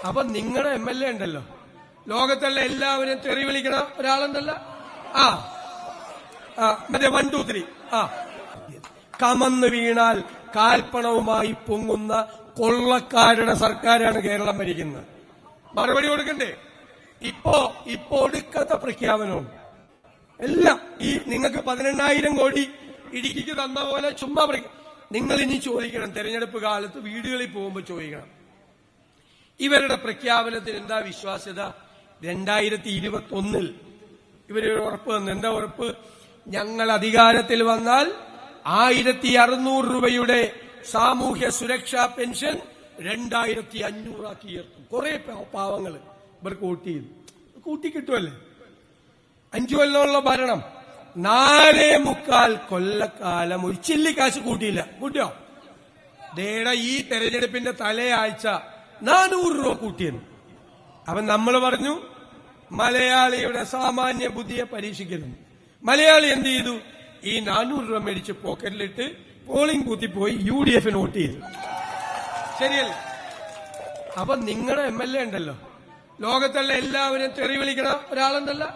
അപ്പൊ നിങ്ങളുടെ MLA ഉണ്ടല്ലോ, ലോകത്തുള്ള എല്ലാവരും തെറി വിളിക്കണ ഒരാളുണ്ടല്ലോ, മറ്റേ 1 2 3 കമന്ന് വീണാൽ കാൽപ്പണവുമായി പൊങ്ങുന്ന കൊള്ളക്കാരുടെ സർക്കാരാണ് കേരളം ഭരിക്കുന്നത്. മറുപടി കൊടുക്കണ്ടേ? ഇപ്പോ ഒടുക്കത്തെ പ്രഖ്യാപനവും എല്ലാം ഈ നിങ്ങൾക്ക് 18,000 കോടി ഇടുക്കിക്ക് തന്ന പോലെ ചുമ്മാ നിങ്ങൾ ഇനി ചോദിക്കണം, തെരഞ്ഞെടുപ്പ് കാലത്ത് വീടുകളിൽ പോകുമ്പോൾ ചോദിക്കണം, ഇവരുടെ പ്രഖ്യാപനത്തിന് എന്താ വിശ്വാസ്യത? 2021 ഇവരൊരു ഉറപ്പ് തന്നു. എന്താ ഉറപ്പ്? ഞങ്ങൾ അധികാരത്തിൽ വന്നാൽ 1600 രൂപയുടെ സാമൂഹ്യ സുരക്ഷാ പെൻഷൻ 2500 ആക്കി ഉയർത്തും. കുറെ പാവങ്ങൾ ഇവർക്ക് വോട്ട് ചെയ്തു, കൂട്ടിക്കിട്ടുമല്ലേ? 5 കൊല്ലമുള്ള ഭരണം, 4.25 കൊല്ലക്കാലം ഒരു ചില്ലിക്കാശ് കൂട്ടിയില്ല. കൂട്ടിയോ? ദേടെ ഈ തെരഞ്ഞെടുപ്പിന്റെ തലയാഴ്ച 400 രൂപ കൂട്ടിയെന്ന്. അപ്പൊ നമ്മൾ പറഞ്ഞു മലയാളിയുടെ സാമാന്യ ബുദ്ധിയെ പരീക്ഷിക്കരുത്. മലയാളി എന്ത് ചെയ്തു? ഈ 400 രൂപ മേടിച്ച് പോക്കറ്റിലിട്ട് പോളിംഗ് ബൂത്തിൽ പോയി UDF വോട്ട് ചെയ്തു. ശരിയല്ല? അപ്പൊ നിങ്ങളുടെ MLA ഉണ്ടല്ലോ, ലോകത്തുള്ള എല്ലാവരും തെറി വിളിക്കണ ഒരാളുണ്ടല്ലോ,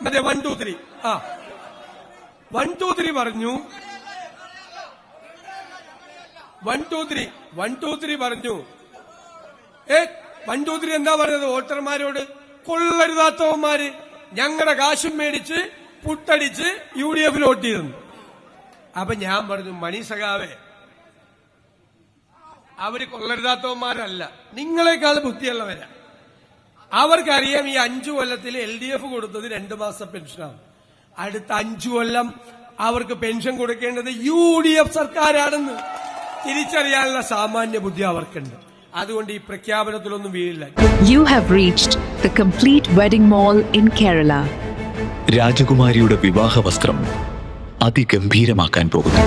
മറ്റേ 1 2 3 1 2 3 പറഞ്ഞു. 1 2 3 പറഞ്ഞു. 1 2 3 എന്താ പറഞ്ഞത് വോട്ടർമാരോട്? കൊള്ളരുതാത്തവന്മാര് ഞങ്ങളുടെ കാശും മേടിച്ച് പുട്ടടിച്ച് UDF വോട്ട് ചെയ്തു. അപ്പൊ ഞാൻ പറഞ്ഞു, മണി സഖാവേ, അവര് കൊള്ളരുതാത്തവന്മാരല്ല, നിങ്ങളെക്കാൾ ബുദ്ധിയുള്ളവരാ. അവർക്കറിയാം ഈ 5 കൊല്ലത്തിൽ LDF കൊടുത്തത് 2 മാസം പെൻഷനാണ്. അടുത്ത 5 കൊല്ലം അവർക്ക് പെൻഷൻ കൊടുക്കേണ്ടത് UDF സർക്കാരാണെന്ന് തിരിച്ചറിയാനുള്ള സാമാന്യ ബുദ്ധി അവർക്കുണ്ട്. അതുകൊണ്ട് ഈ പ്രഖ്യാപനത്തിലൊന്നും വീഴില്ല. You have reached the complete wedding mall in Kerala. രാജകുമാരിയുടെ വിവാഹ വസ്ത്രം അതിഗംഭീരമാക്കാൻ പോകുന്നു.